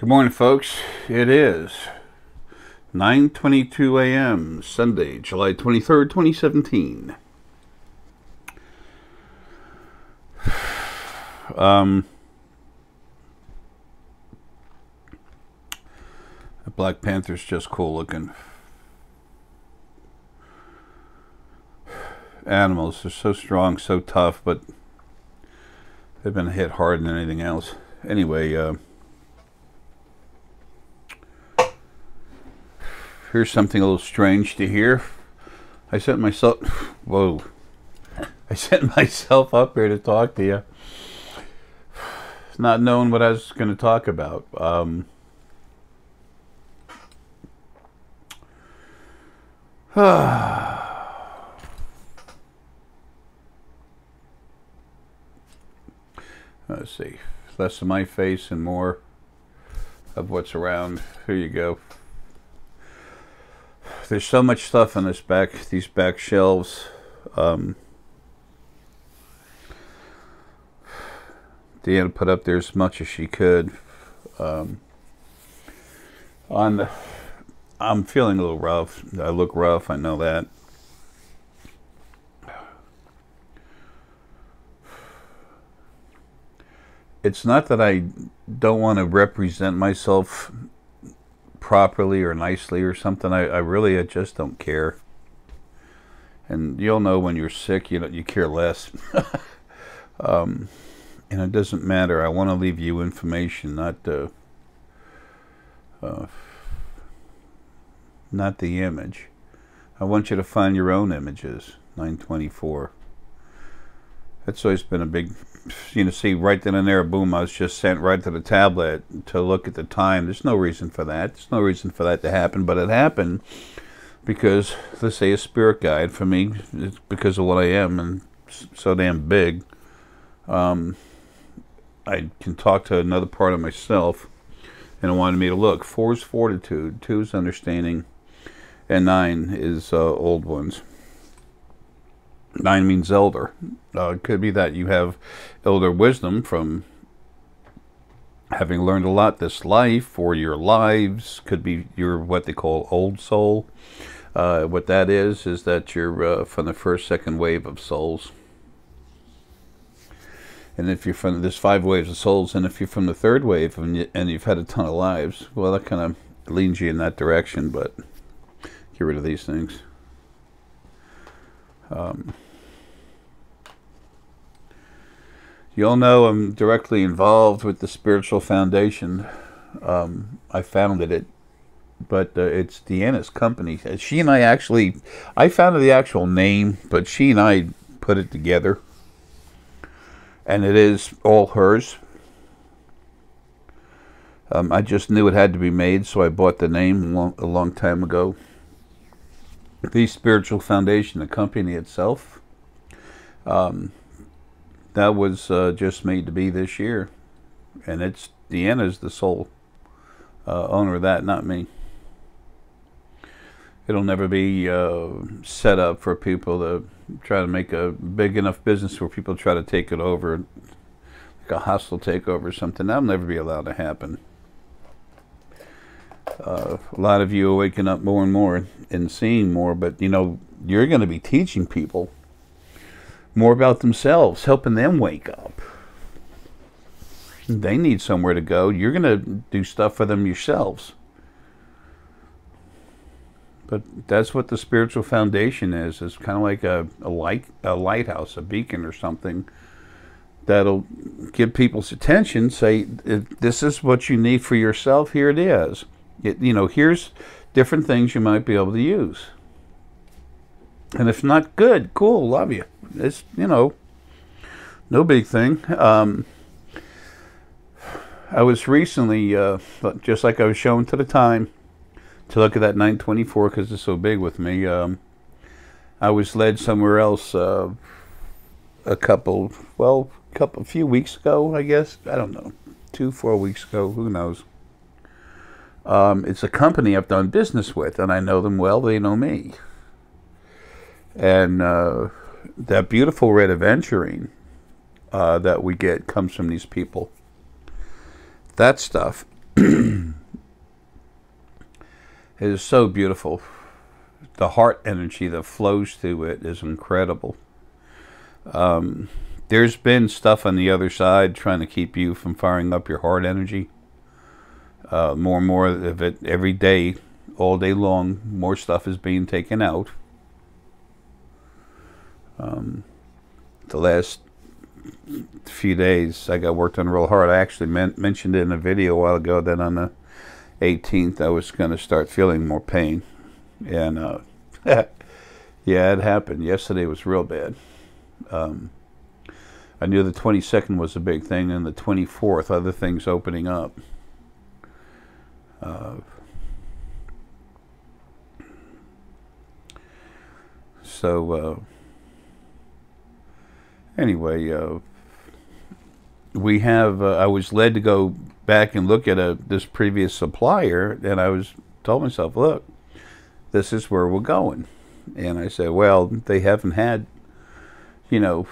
Good morning, folks. It is 9:22 a.m. Sunday, July 23rd, 2017. The Black Panther's just cool looking. Animals are so strong, so tough, but they've been hit harder than anything else. Anyway, here's something a little strange to hear. I sent myself, whoa, I sent myself up here to talk to you, not knowing what I was going to talk about. Let's see, less of my face and more of what's around. Here you go. There's so much stuff on these back shelves. Deanna put up there as much as she could. I'm feeling a little rough. I look rough, I know that. It's not that I don't want to represent myself properly or nicely or something. I just don't care. And you'll know when you're sick, you care less. And it doesn't matter. I want to leave you information, not the image. I want you to find your own images. 924. That's always been a big, see right then and there, boom, I was just sent right to the tablet to look at the time. There's no reason for that. There's no reason for that to happen, but it happened because, let's say, a spirit guide for me, it's because of what I am and so damn big. I can talk to another part of myself, and it wanted me to look. 4 is fortitude, 2 is understanding, and 9 is old ones. 9 means elder. It could be that you have elder wisdom from having learned a lot this life or your lives. Could be your what they call old soul. What that is that you're from the first, second wave of souls. And if you're from, there's 5 waves of souls, and if you're from the 3rd wave and you've had a ton of lives, well, that kind of leans you in that direction. But get rid of these things. You'll know I'm directly involved with the Spiritual Foundation. I founded it, but it's Deanna's company. She and I founded the actual name, but she and I put it together. And it is all hers. I just knew it had to be made, so I bought the name a long time ago. The Spiritual Foundation, the company itself, that was just made to be this year, and it's Deanna's the sole owner of that, not me. It'll never be set up for people to try to make a big enough business where people try to take it over, like a hostile takeover or something. That'll never be allowed to happen. A lot of you are waking up more and more and seeing more, but you're going to be teaching people more about themselves, helping them wake up. They need somewhere to go. You're going to do stuff for them yourselves. But that's what the Spiritual Foundation is. It's kind of like a lighthouse, a beacon or something that'll get people's attention. Say, this is what you need for yourself. Here it is. Here's different things you might be able to use. And if not, good, cool, love you. It's, no big thing. I was recently, just like I was showing to the time, to look at that 924 because it's so big with me. I was led somewhere else a few weeks ago, I guess. I don't know, 2-4 weeks ago, who knows. It's a company I've done business with, and I know them well. They know me. And that beautiful red aventurine that we get comes from these people. That stuff It is so beautiful. The heart energy that flows through it is incredible. There's been stuff on the other side trying to keep you from firing up your heart energy. More and more of it every day, all day long. More stuff is being taken out. The last few days I got worked on real hard. I actually mentioned it in a video a while ago that on the 18th I was going to start feeling more pain. And yeah, it happened. Yesterday was real bad. I knew the 22nd was a big thing, and the 24th, other things opening up. Anyway, we have. I was led to go back and look at this previous supplier, and I told myself, look, this is where we're going. And I said, well, they haven't had, you know,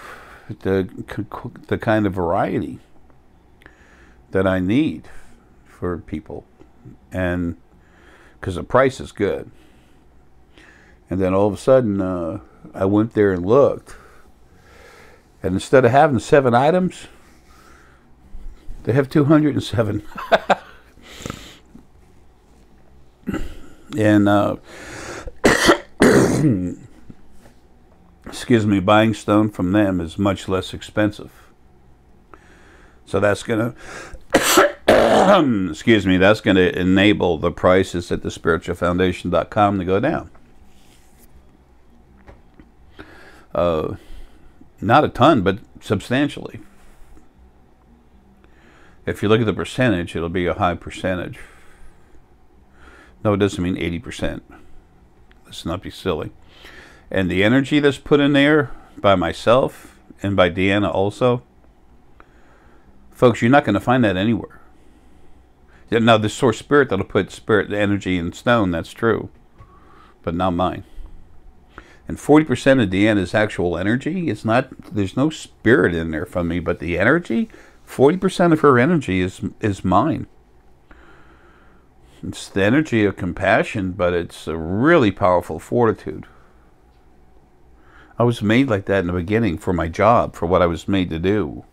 the kind of variety that I need for people, and because the price is good. And then all of a sudden, I went there and looked, and instead of having 7 items, they have 207. And excuse me, buying stone from them is much less expensive. So that's going to, excuse me, that's going to enable the prices at thespiritualfoundation.com to go down. Not a ton, but substantially. If you look at the percentage, it'll be a high percentage. No, it doesn't mean 80%. Let's not be silly. And the energy that's put in there by myself and by Deanna also, folks, you're not going to find that anywhere. Now, the source spirit that'll put spirit energy in stone, that's true, but not mine. And 40% of Deanna's actual energy is not, there's no spirit in there from me, but the energy, 40% of her energy is mine. It's the energy of compassion, but it's a really powerful fortitude. I was made like that in the beginning for my job, for what I was made to do.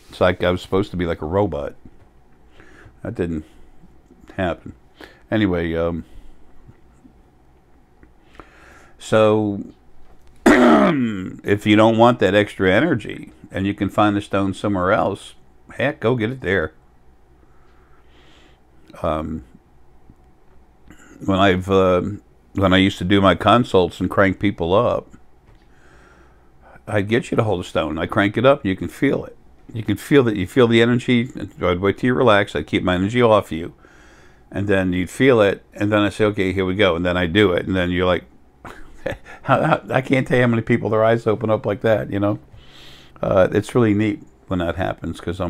It's like I was supposed to be like a robot. That didn't happen. Anyway, so if you don't want that extra energy and you can find the stone somewhere else, heck, go get it there. When I used to do my consults and crank people up, I'd get you to hold a stone. I crank it up, and you can feel it. You can feel that. You feel the energy. I'd wait till you relax. I'd keep my energy off you, and then you'd feel it. And then I say, "Okay, here we go." And then I do it, and then you're like, I can't tell you how many people their eyes open up like that. You know, it's really neat when that happens because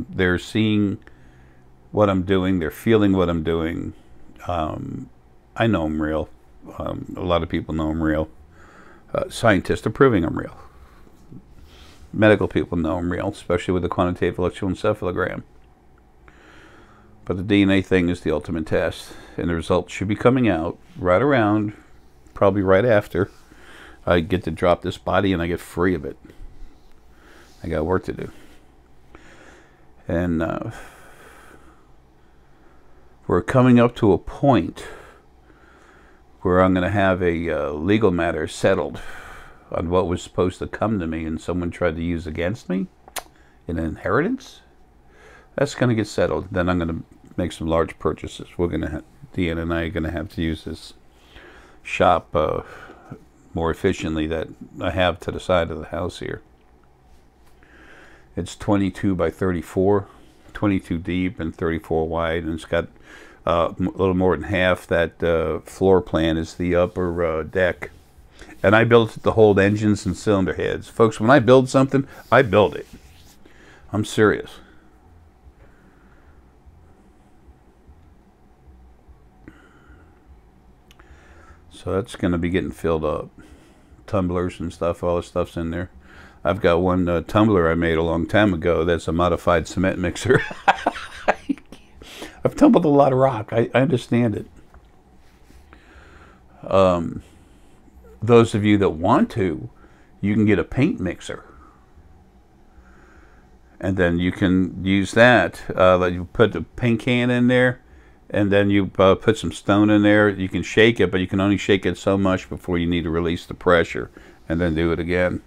they're seeing what I'm doing. They're feeling what I'm doing. I know I'm real. A lot of people know I'm real. Scientists are proving I'm real. Medical people know I'm real, especially with the quantitative electroencephalogram. But the DNA thing is the ultimate test, and the results should be coming out right around, probably right after I get to drop this body and I get free of it. I got work to do. And we're coming up to a point where I'm going to have a legal matter settled on what was supposed to come to me and someone tried to use against me in inheritance. That's going to get settled. Then I'm going to make some large purchases. We're going to Deanna and I are going to have to use this shop more efficiently that I have to the side of the house here. It's 22 by 34, 22 deep and 34 wide, and it's got a little more than half that floor plan is the upper deck. And I built it to hold engines and cylinder heads. Folks, when I build something, I build it. I'm serious. So that's going to be getting filled up. Tumblers and stuff, all the stuff's in there. I've got one tumbler I made a long time ago that's a modified cement mixer. I've tumbled a lot of rock. I understand it. Those of you that want to, you can get a paint mixer. And then you can use that. You put the paint can in there, and then you put some stone in there. You can shake it, but you can only shake it so much before you need to release the pressure, and then do it again.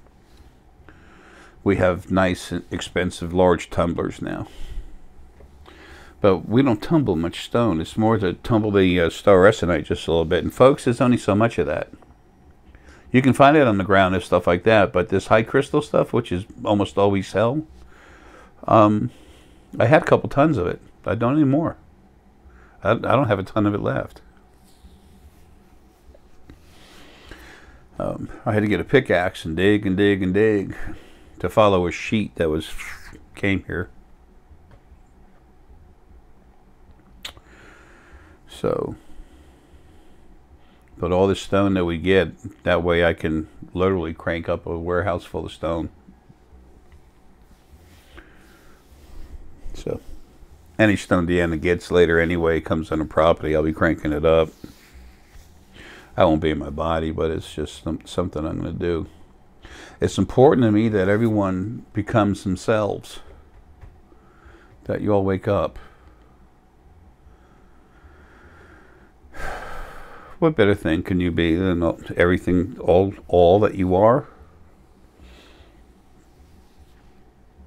We have nice, expensive, large tumblers now. But we don't tumble much stone. It's more to tumble the star Essenite just a little bit. And folks, there's only so much of that. You can find it on the ground and stuff like that, but this high crystal stuff, which is almost always hell, I had a couple tons of it. I don't anymore. I don't have a ton of it left. I had to get a pickaxe and dig and dig and dig to follow a sheet that came here. So, but all this stone that we get, that way I can literally crank up a warehouse full of stone. So, any stone Deanna gets later anyway comes on the property. I'll be cranking it up. I won't be in my body, but it's just something I'm going to do. It's important to me that everyone becomes themselves. That you all wake up. What better thing can you be than everything, all that you are?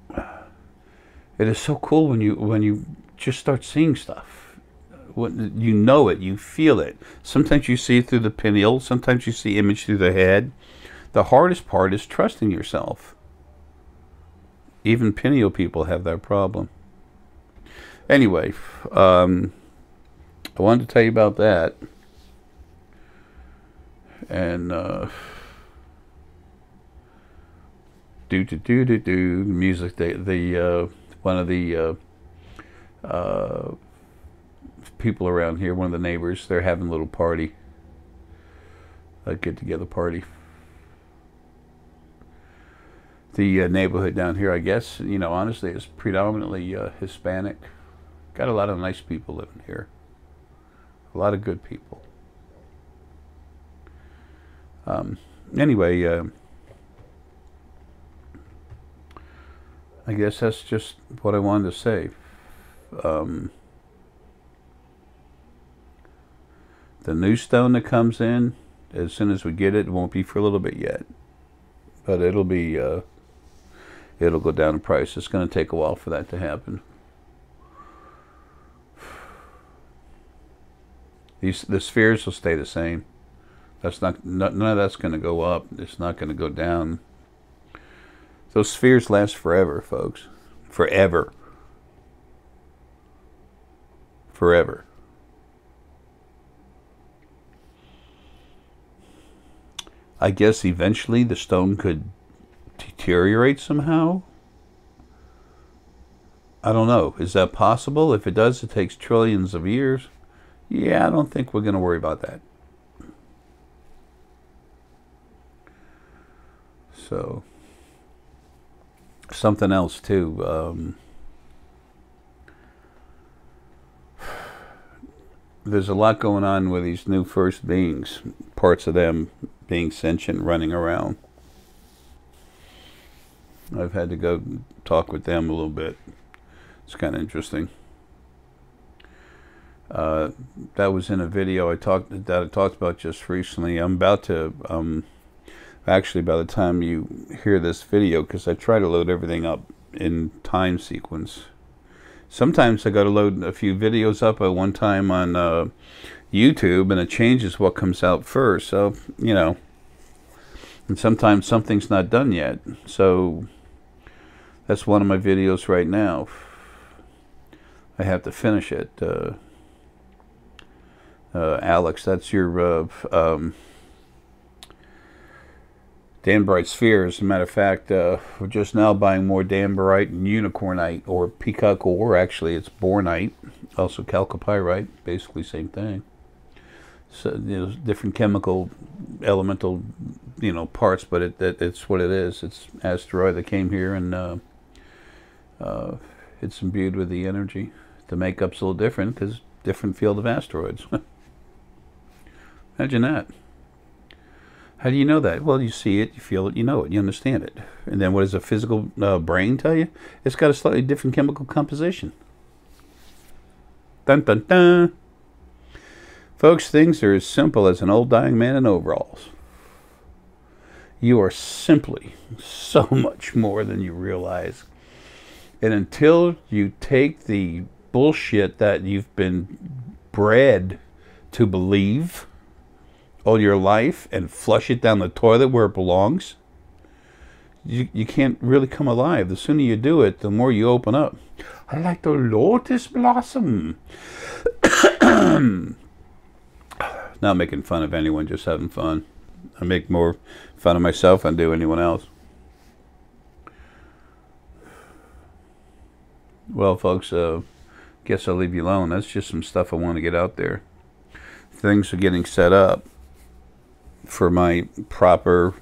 It is so cool when you just start seeing stuff. When you know it, you feel it. Sometimes you see it through the pineal. Sometimes you see image through the head. The hardest part is trusting yourself. Even pineal people have that problem. Anyway, I wanted to tell you about that. And music. One of the people around here, one of the neighbors, they're having a little party, a get-together party. The neighborhood down here, I guess, you know, honestly, is predominantly Hispanic. Got a lot of nice people living here. A lot of good people. Anyway, I guess that's just what I wanted to say. The new stone that comes in, as soon as we get it, it won't be for a little bit yet. But it'll be, it'll go down in price. It's going to take a while for that to happen. The spheres will stay the same. That's none of that's going to go up. It's not going to go down. Those spheres last forever, folks. Forever. Forever. I guess eventually the stone could deteriorate somehow. I don't know. Is that possible? If it does, it takes trillions of years. Yeah, I don't think we're going to worry about that. So, something else too. There's a lot going on with these new first beings. Parts of them being sentient, running around. I've had to go talk with them a little bit. It's kind of interesting. That was in a video I talked about just recently. I'm about to. Actually, by the time you hear this video, because I try to load everything up in time sequence. Sometimes I got to load a few videos up at one time on YouTube, and it changes what comes out first. So, you know, and sometimes something's not done yet. So that's one of my videos right now. I have to finish it. Alex, that's your Danbarite sphere. As a matter of fact, we're just now buying more Danbarite and Unicornite, or Peacock ore. Actually, it's Bornite, also Chalcopyrite, basically same thing. So, you know, different chemical, elemental, you know, parts, but it's what it is. It's Asteroid that came here, and it's imbued with the energy. The makeup's a little different because different field of asteroids. Imagine that. How do you know that? Well, you see it, you feel it, you know it, you understand it. And then what does a physical brain tell you? It's got a slightly different chemical composition. Dun dun dun. Folks, things are as simple as an old dying man in overalls. You are simply so much more than you realize. And until you take the bullshit that you've been bred to believe all your life and flush it down the toilet where it belongs, you can't really come alive. The sooner you do it, the more you open up. I like the lotus blossom. Not making fun of anyone, just having fun. I make more fun of myself than I do anyone else. Well, folks, guess I'll leave you alone. That's just some stuff I want to get out there. Things are getting set up for my proper,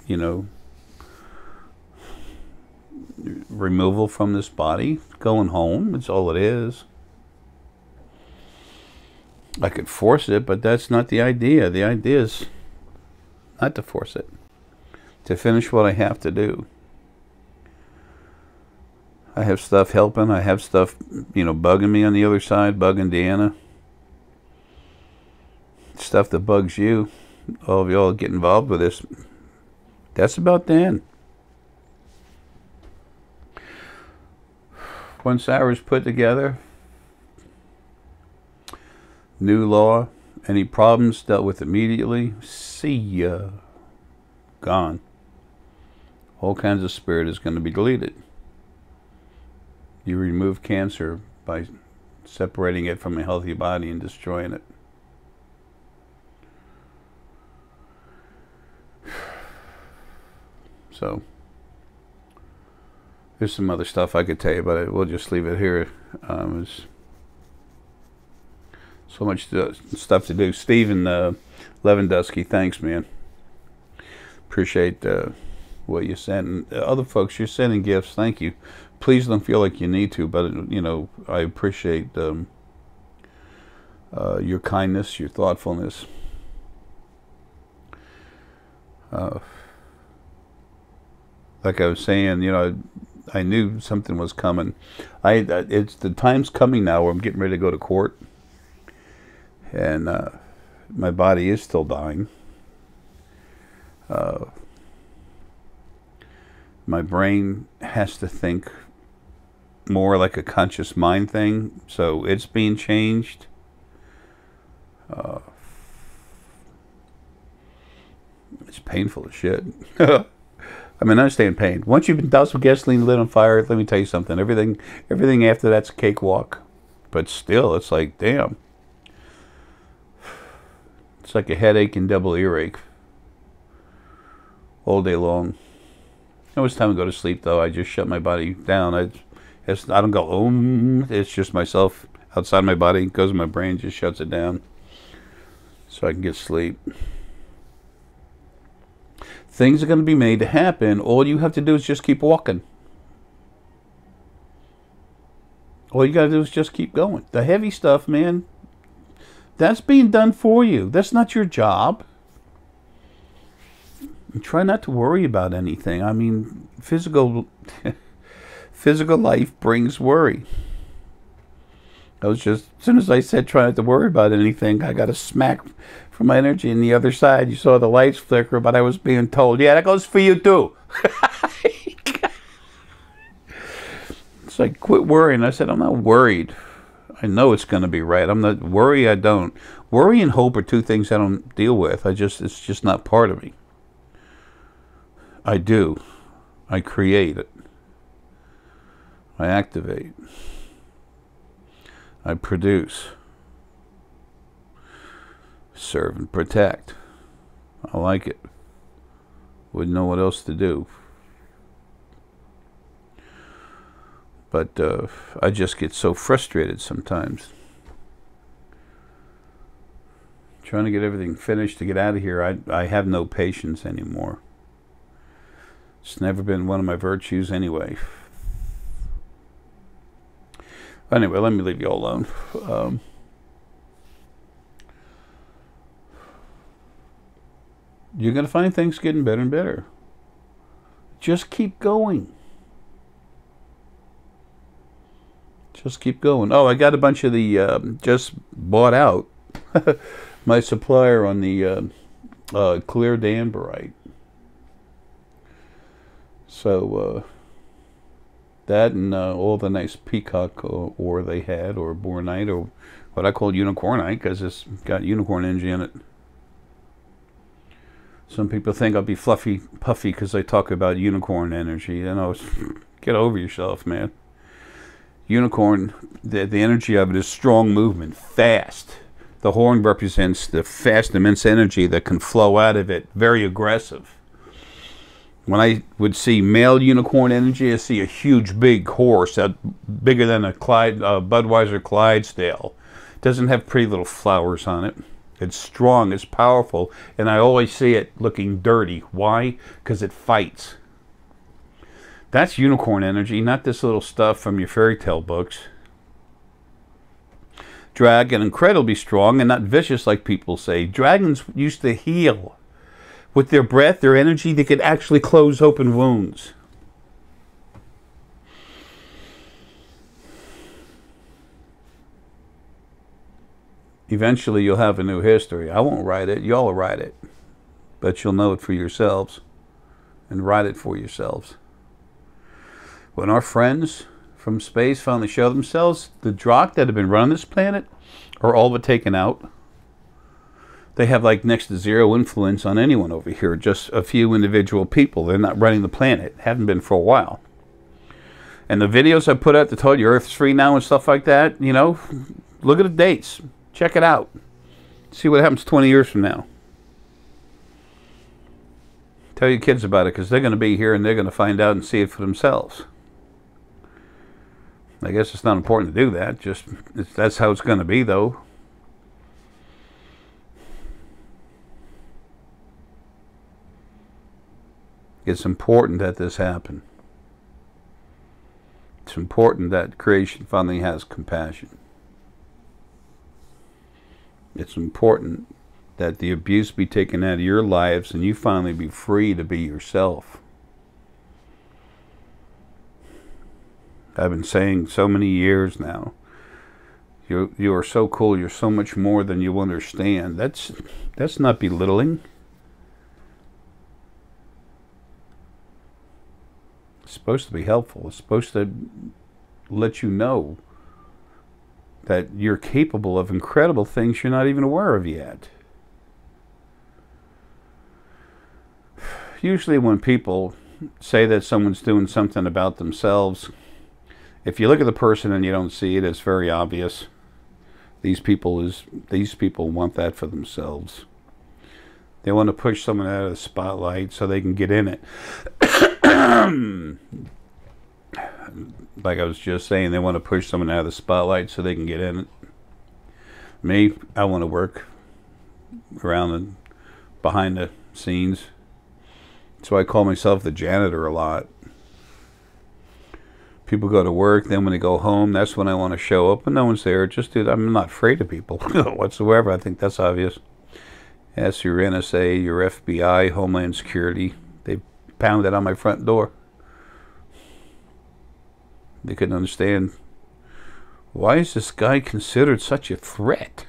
you know, removal from this body. Going home, it's all it is. I could force it, but that's not the idea. The idea is not to force it. To finish what I have to do. I have stuff helping. I have stuff, you know, bugging me on the other side, bugging Deanna. Stuff that bugs you. All of y'all get involved with this. That's about then. Once Arae's put together, new law, any problems dealt with immediately. See ya. Gone. All kinds of spirit is going to be deleted. You remove cancer by separating it from a healthy body and destroying it. So, there's some other stuff I could tell you, but we'll just leave it here. There's so much stuff to do. Steven Lewandowski, thanks, man. Appreciate what you sent. And other folks, you're sending gifts. Thank you. Please don't feel like you need to, but, you know, I appreciate your kindness, your thoughtfulness. Like I was saying, you know, I knew something was coming. It's the time's coming now where I'm getting ready to go to court, and my body is still dying. My brain has to think more like a conscious mind thing, so it's being changed. It's painful as shit. I mean, I understand pain. Once you've been doused with gasoline, lit on fire, let me tell you something. Everything after that's a cakewalk. But still, it's like, damn. It's like a headache and double earache. All day long. It was time to go to sleep, though. I just shut my body down. I don't go, it's just myself outside my body. It goes in my brain, just shuts it down. So I can get sleep. Things are going to be made to happen. All you have to do is just keep walking. All you got to do is just keep going. The heavy stuff, man, that's being done for you. That's not your job. And try not to worry about anything. I mean, physical life brings worry. As soon as I said try not to worry about anything, I got a smack from my energy on the other side. You saw the lights flicker, but I was being told, yeah, that goes for you too. It's like, quit worrying. I said, I'm not worried. I know it's going to be right. I'm not worried. I don't. Worry and hope are two things I don't deal with. It's just not part of me. I do. I create it. I activate. I produce, serve and protect. I like it. Wouldn't know what else to do. But I just get so frustrated sometimes. Trying to get everything finished to get out of here. I have no patience anymore. It's never been one of my virtues anyway. Anyway, let me leave you all alone. You're going to find things getting better and better. Just keep going. Just keep going. Oh, I got a bunch of the, just bought out my supplier on the clear Danberite. So, that and all the nice peacock ore they had, or bornite, or what I call unicornite, because it's got unicorn energy in it. Some people think I'll be fluffy, puffy because I talk about unicorn energy. You know, get over yourself, man. Unicorn, the energy of it is strong movement, fast. The horn represents the fast, immense energy that can flow out of it, very aggressive. When I would see male unicorn energy, I see a huge, big horse, bigger than a Budweiser Clydesdale. It doesn't have pretty little flowers on it. It's strong, it's powerful, and I always see it looking dirty. Why? Because it fights. That's unicorn energy, not this little stuff from your fairy tale books. Dragon, incredibly strong and not vicious like people say. Dragons used to heal. With their breath, their energy, they could actually close open wounds. Eventually, you'll have a new history. I won't write it. Y'all will write it. But you'll know it for yourselves. And write it for yourselves. When our friends from space finally show themselves, the Drakh that have been running this planet are all but taken out. They have like next to zero influence on anyone over here. Just a few individual people. They're not running the planet. Haven't been for a while. And the videos I put out that told you Earth's free now and stuff like that, you know, look at the dates. Check it out. See what happens 20 years from now. Tell your kids about it, because they're going to be here and they're going to find out and see it for themselves. I guess it's not important to do that. Just that's how it's going to be, though. It's important that this happen. It's important that creation finally has compassion. It's important that the abuse be taken out of your lives and you finally be free to be yourself. I've been saying so many years now, you are so cool, you're so much more than you understand. That's not belittling. It's supposed to be helpful. It's supposed to let you know that you're capable of incredible things you're not even aware of yet. Usually when people say that someone's doing something about themselves, if you look at the person and you don't see it, it's very obvious. These people want that for themselves. They want to push someone out of the spotlight so they can get in it. Like I was just saying, they want to push someone out of the spotlight so they can get in it. Me, I want to work around and behind the scenes. So I call myself the janitor a lot. People go to work, then when they go home, that's when I want to show up, and no one's there. Just do that. I'm not afraid of people whatsoever. I think that's obvious. Ask your NSA, your FBI, Homeland Security. They pounded on my front door. They couldn't understand. Why is this guy considered such a threat?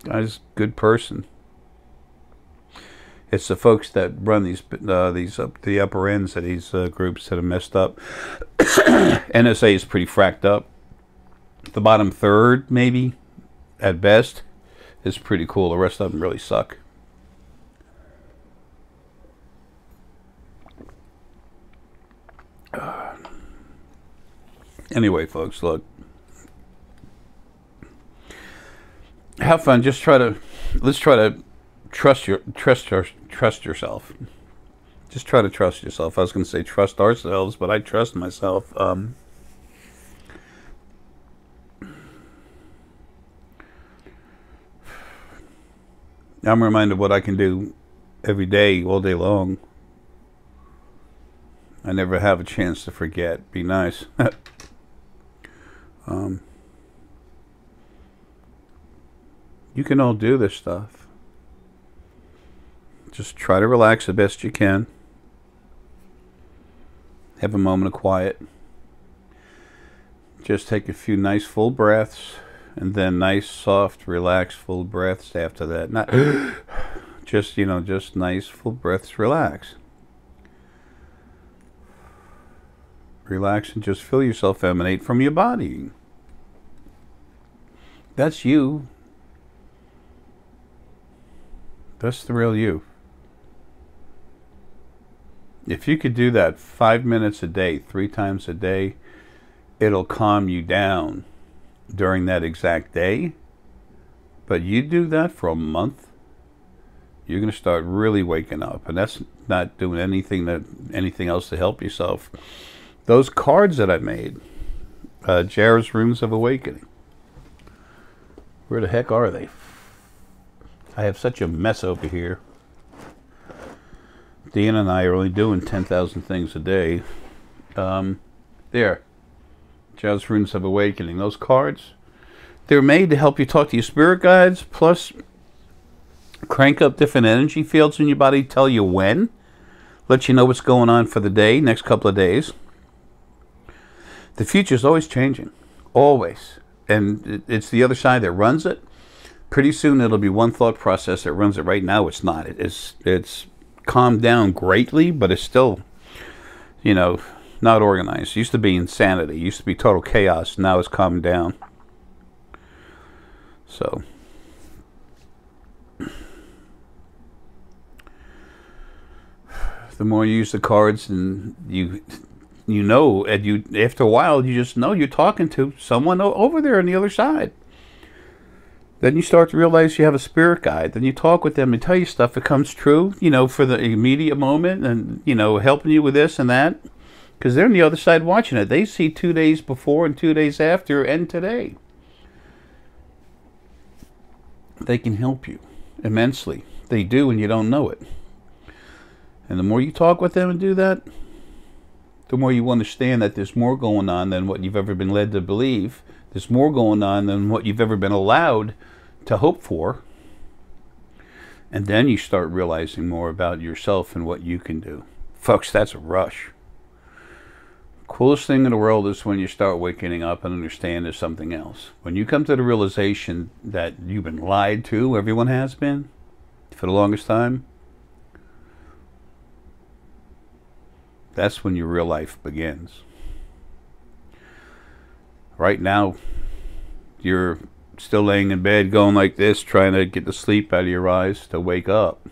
Guy's a good person. It's the folks that run the upper ends of these groups that are messed up. NSA is pretty fracked up. The bottom third, maybe, at best, is pretty cool. The rest of them really suck. Anyway, folks, look. Have fun. Let's try to trust yourself. Just try to trust yourself. I was going to say trust ourselves, but I trust myself. I'm reminded of what I can do every day, all day long. I never have a chance to forget. Be nice. You can all do this stuff. Just try to relax the best you can. Have a moment of quiet. Just take a few nice full breaths, and then nice, soft, relaxed, full breaths after that. Not just, you know, just nice, full breaths, relax. Relax and just feel yourself emanate from your body. That's you. That's the real you. If you could do that 5 minutes a day, 3 times a day, it'll calm you down during that exact day. But you do that for a month, you're going to start really waking up. And that's not doing anything else to help yourself. Those cards that I made, Jara's Runes of Awakening, where the heck are they? I have such a mess over here. Dean and I are only doing 10,000 things a day. There. Jara's Runes of Awakening. Those cards, they're made to help you talk to your spirit guides, plus crank up different energy fields in your body, tell you when, let you know what's going on for the day, next couple of days. The future is always changing. Always. And it's the other side that runs it. Pretty soon it'll be one thought process that runs it. Right now it's not. It's calmed down greatly, but it's still, you know, not organized. It used to be insanity. It used to be total chaos. Now it's calmed down. So the more you use the cards, and you know, and after a while you just know you're talking to someone over there on the other side. Then you start to realize you have a spirit guide. Then you talk with them and tell you stuff that comes true, you know, for the immediate moment, and, you know, helping you with this and that. Because they're on the other side watching it. They see 2 days before and 2 days after and today. They can help you immensely. They do, and you don't know it. And the more you talk with them and do that, the more you understand that there's more going on than what you've ever been led to believe. There's more going on than what you've ever been allowed to hope for. And then you start realizing more about yourself and what you can do. Folks, that's a rush. Coolest thing in the world is when you start waking up and understand there's something else. When you come to the realization that you've been lied to, everyone has been, for the longest time, that's when your real life begins. Right now, you're still laying in bed going like this, trying to get the sleep out of your eyes to wake up.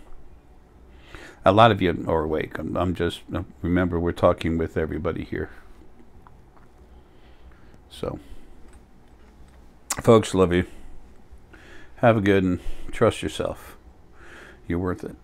A lot of you are awake. I'm just, remember, we're talking with everybody here. So, folks, love you. Have a good and trust yourself. You're worth it.